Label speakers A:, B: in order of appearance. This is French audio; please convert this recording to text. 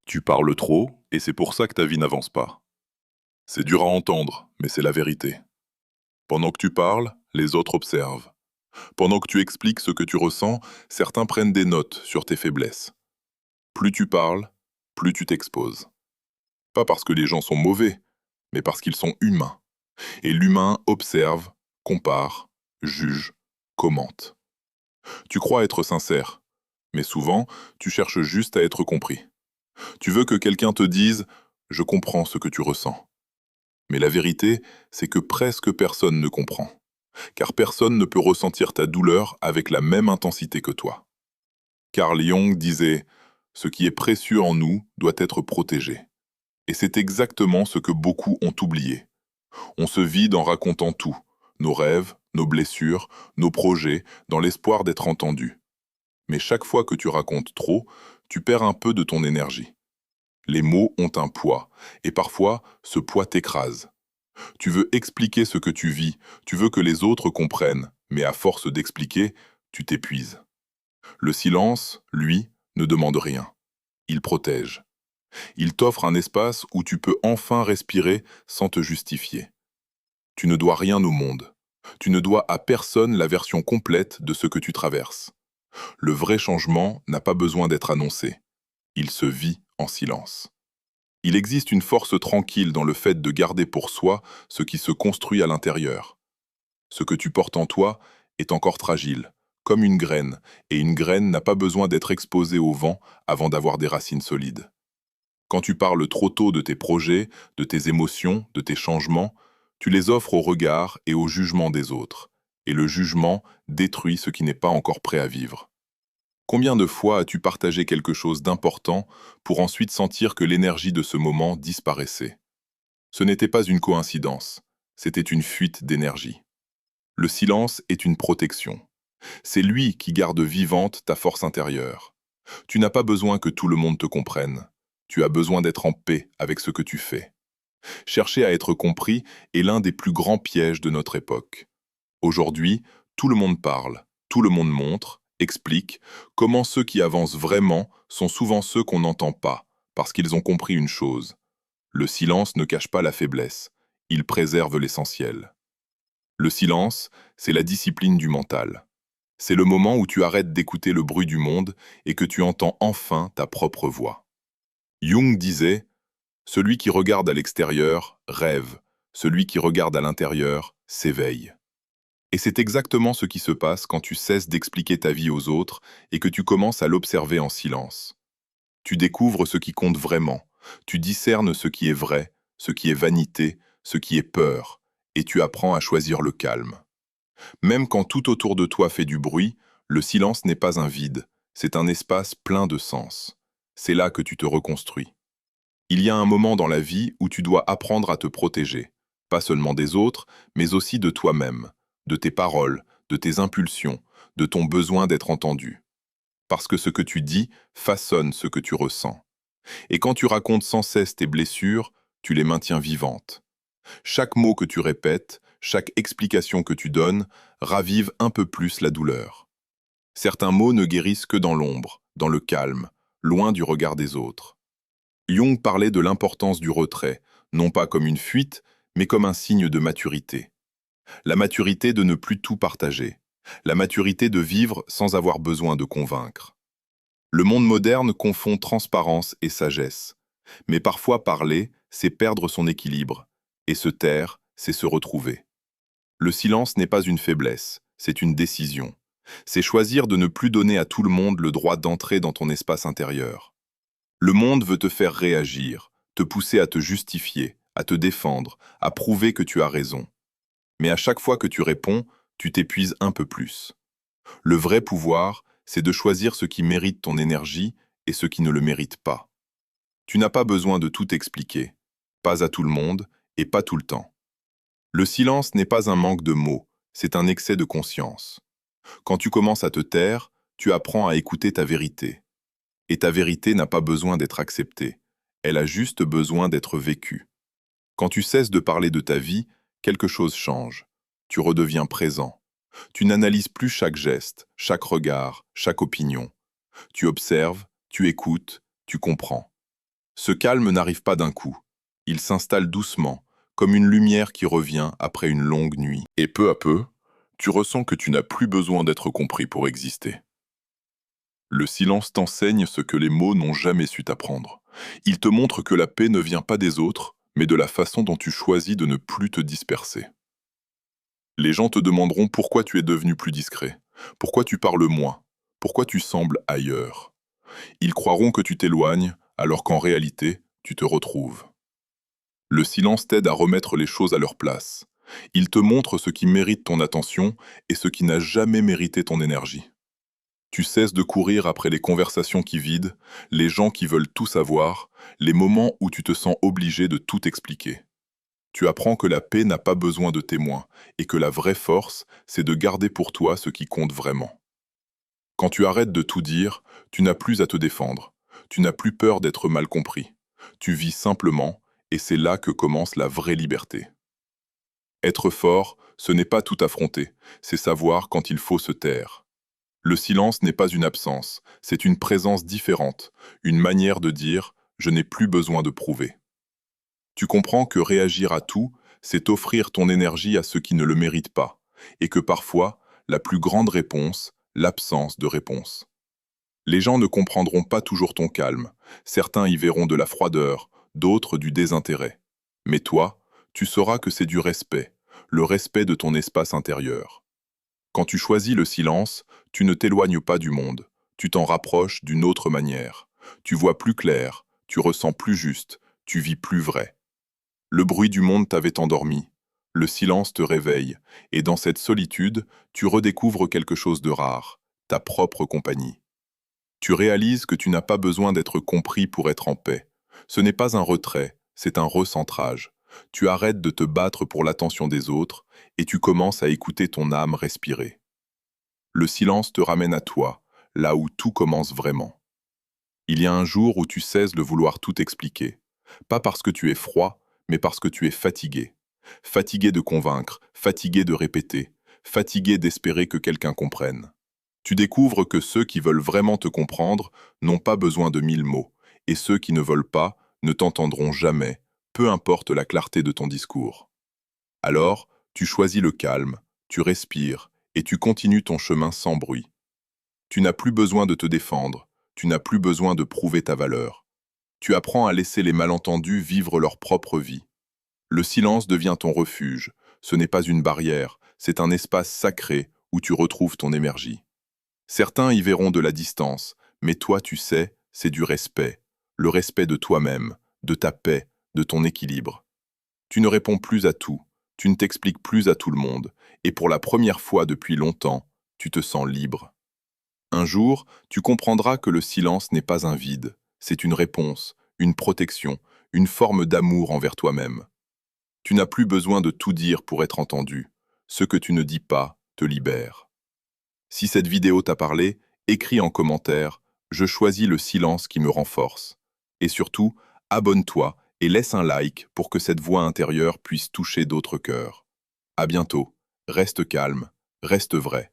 A: Tu parles trop, et c'est pour ça que ta vie n'avance pas. C'est dur à entendre, mais c'est la vérité. Pendant que tu parles, les autres observent. Pendant que tu expliques ce que tu ressens, certains prennent des notes sur tes faiblesses. Plus tu parles, plus tu t'exposes. Pas parce que les gens sont mauvais, mais parce qu'ils sont humains. Et l'humain observe, compare, juge, commente. Tu crois être sincère, mais souvent, tu cherches juste à être compris. Tu veux que quelqu'un te dise ⁇ Je comprends ce que tu ressens ⁇ Mais la vérité, c'est que presque personne ne comprend, car personne ne peut ressentir ta douleur avec la même intensité que toi. Carl Jung disait ⁇ Ce qui est précieux en nous doit être protégé ⁇ Et c'est exactement ce que beaucoup ont oublié. On se vide en racontant tout, nos rêves, nos blessures, nos projets, dans l'espoir d'être entendu. Mais chaque fois que tu racontes trop, tu perds un peu de ton énergie. Les mots ont un poids, et parfois, ce poids t'écrase. Tu veux expliquer ce que tu vis, tu veux que les autres comprennent, mais à force d'expliquer, tu t'épuises. Le silence, lui, ne demande rien. Il protège. Il t'offre un espace où tu peux enfin respirer sans te justifier. Tu ne dois rien au monde. Tu ne dois à personne la version complète de ce que tu traverses. Le vrai changement n'a pas besoin d'être annoncé. Il se vit en silence. Il existe une force tranquille dans le fait de garder pour soi ce qui se construit à l'intérieur. Ce que tu portes en toi est encore fragile, comme une graine, et une graine n'a pas besoin d'être exposée au vent avant d'avoir des racines solides. Quand tu parles trop tôt de tes projets, de tes émotions, de tes changements, tu les offres au regard et au jugement des autres, et le jugement détruit ce qui n'est pas encore prêt à vivre. Combien de fois as-tu partagé quelque chose d'important pour ensuite sentir que l'énergie de ce moment disparaissait? Ce n'était pas une coïncidence, c'était une fuite d'énergie. Le silence est une protection. C'est lui qui garde vivante ta force intérieure. Tu n'as pas besoin que tout le monde te comprenne. Tu as besoin d'être en paix avec ce que tu fais. Chercher à être compris est l'un des plus grands pièges de notre époque. Aujourd'hui, tout le monde parle, tout le monde montre, explique comment ceux qui avancent vraiment sont souvent ceux qu'on n'entend pas, parce qu'ils ont compris une chose. Le silence ne cache pas la faiblesse, il préserve l'essentiel. Le silence, c'est la discipline du mental. C'est le moment où tu arrêtes d'écouter le bruit du monde et que tu entends enfin ta propre voix. Jung disait, celui qui regarde à l'extérieur rêve, celui qui regarde à l'intérieur s'éveille. Et c'est exactement ce qui se passe quand tu cesses d'expliquer ta vie aux autres et que tu commences à l'observer en silence. Tu découvres ce qui compte vraiment, tu discernes ce qui est vrai, ce qui est vanité, ce qui est peur, et tu apprends à choisir le calme. Même quand tout autour de toi fait du bruit, le silence n'est pas un vide, c'est un espace plein de sens. C'est là que tu te reconstruis. Il y a un moment dans la vie où tu dois apprendre à te protéger, pas seulement des autres, mais aussi de toi-même, de tes paroles, de tes impulsions, de ton besoin d'être entendu. Parce que ce que tu dis façonne ce que tu ressens. Et quand tu racontes sans cesse tes blessures, tu les maintiens vivantes. Chaque mot que tu répètes, chaque explication que tu donnes, ravive un peu plus la douleur. Certains mots ne guérissent que dans l'ombre, dans le calme, loin du regard des autres. Jung parlait de l'importance du retrait, non pas comme une fuite, mais comme un signe de maturité. La maturité de ne plus tout partager. La maturité de vivre sans avoir besoin de convaincre. Le monde moderne confond transparence et sagesse. Mais parfois parler, c'est perdre son équilibre. Et se taire, c'est se retrouver. Le silence n'est pas une faiblesse, c'est une décision. C'est choisir de ne plus donner à tout le monde le droit d'entrer dans ton espace intérieur. Le monde veut te faire réagir, te pousser à te justifier, à te défendre, à prouver que tu as raison. Mais à chaque fois que tu réponds, tu t'épuises un peu plus. Le vrai pouvoir, c'est de choisir ce qui mérite ton énergie et ce qui ne le mérite pas. Tu n'as pas besoin de tout expliquer, pas à tout le monde et pas tout le temps. Le silence n'est pas un manque de mots, c'est un excès de conscience. Quand tu commences à te taire, tu apprends à écouter ta vérité. Et ta vérité n'a pas besoin d'être acceptée, elle a juste besoin d'être vécue. Quand tu cesses de parler de ta vie, quelque chose change. Tu redeviens présent. Tu n'analyses plus chaque geste, chaque regard, chaque opinion. Tu observes, tu écoutes, tu comprends. Ce calme n'arrive pas d'un coup. Il s'installe doucement, comme une lumière qui revient après une longue nuit. Et peu à peu, tu ressens que tu n'as plus besoin d'être compris pour exister. Le silence t'enseigne ce que les mots n'ont jamais su t'apprendre. Il te montre que la paix ne vient pas des autres, mais de la façon dont tu choisis de ne plus te disperser. Les gens te demanderont pourquoi tu es devenu plus discret, pourquoi tu parles moins, pourquoi tu sembles ailleurs. Ils croiront que tu t'éloignes, alors qu'en réalité, tu te retrouves. Le silence t'aide à remettre les choses à leur place. Il te montre ce qui mérite ton attention et ce qui n'a jamais mérité ton énergie. Tu cesses de courir après les conversations qui vident, les gens qui veulent tout savoir, les moments où tu te sens obligé de tout expliquer. Tu apprends que la paix n'a pas besoin de témoins et que la vraie force, c'est de garder pour toi ce qui compte vraiment. Quand tu arrêtes de tout dire, tu n'as plus à te défendre. Tu n'as plus peur d'être mal compris. Tu vis simplement, et c'est là que commence la vraie liberté. Être fort, ce n'est pas tout affronter, c'est savoir quand il faut se taire. Le silence n'est pas une absence, c'est une présence différente, une manière de dire « je n'ai plus besoin de prouver ». Tu comprends que réagir à tout, c'est offrir ton énergie à ceux qui ne le méritent pas, et que parfois, la plus grande réponse, l'absence de réponse. Les gens ne comprendront pas toujours ton calme, certains y verront de la froideur, d'autres du désintérêt. Mais toi, tu sauras que c'est du respect, le respect de ton espace intérieur. Quand tu choisis le silence, tu ne t'éloignes pas du monde, tu t'en rapproches d'une autre manière. Tu vois plus clair, tu ressens plus juste, tu vis plus vrai. Le bruit du monde t'avait endormi, le silence te réveille, et dans cette solitude, tu redécouvres quelque chose de rare, ta propre compagnie. Tu réalises que tu n'as pas besoin d'être compris pour être en paix. Ce n'est pas un retrait, c'est un recentrage. Tu arrêtes de te battre pour l'attention des autres et tu commences à écouter ton âme respirer. Le silence te ramène à toi, là où tout commence vraiment. Il y a un jour où tu cesses de vouloir tout expliquer. Pas parce que tu es froid, mais parce que tu es fatigué. Fatigué de convaincre, fatigué de répéter, fatigué d'espérer que quelqu'un comprenne. Tu découvres que ceux qui veulent vraiment te comprendre n'ont pas besoin de 1000 mots, et ceux qui ne veulent pas ne t'entendront jamais, peu importe la clarté de ton discours. Alors, tu choisis le calme, tu respires, et tu continues ton chemin sans bruit. Tu n'as plus besoin de te défendre, tu n'as plus besoin de prouver ta valeur. Tu apprends à laisser les malentendus vivre leur propre vie. Le silence devient ton refuge, ce n'est pas une barrière, c'est un espace sacré où tu retrouves ton énergie. Certains y verront de la distance, mais toi tu sais, c'est du respect. Le respect de toi-même, de ta paix, de ton équilibre. Tu ne réponds plus à tout, tu ne t'expliques plus à tout le monde, et pour la première fois depuis longtemps, tu te sens libre. Un jour, tu comprendras que le silence n'est pas un vide, c'est une réponse, une protection, une forme d'amour envers toi-même. Tu n'as plus besoin de tout dire pour être entendu. Ce que tu ne dis pas te libère. Si cette vidéo t'a parlé, écris en commentaire « Je choisis le silence qui me renforce ». Et surtout, abonne-toi et laisse un like pour que cette voix intérieure puisse toucher d'autres cœurs. À bientôt, reste calme, reste vrai.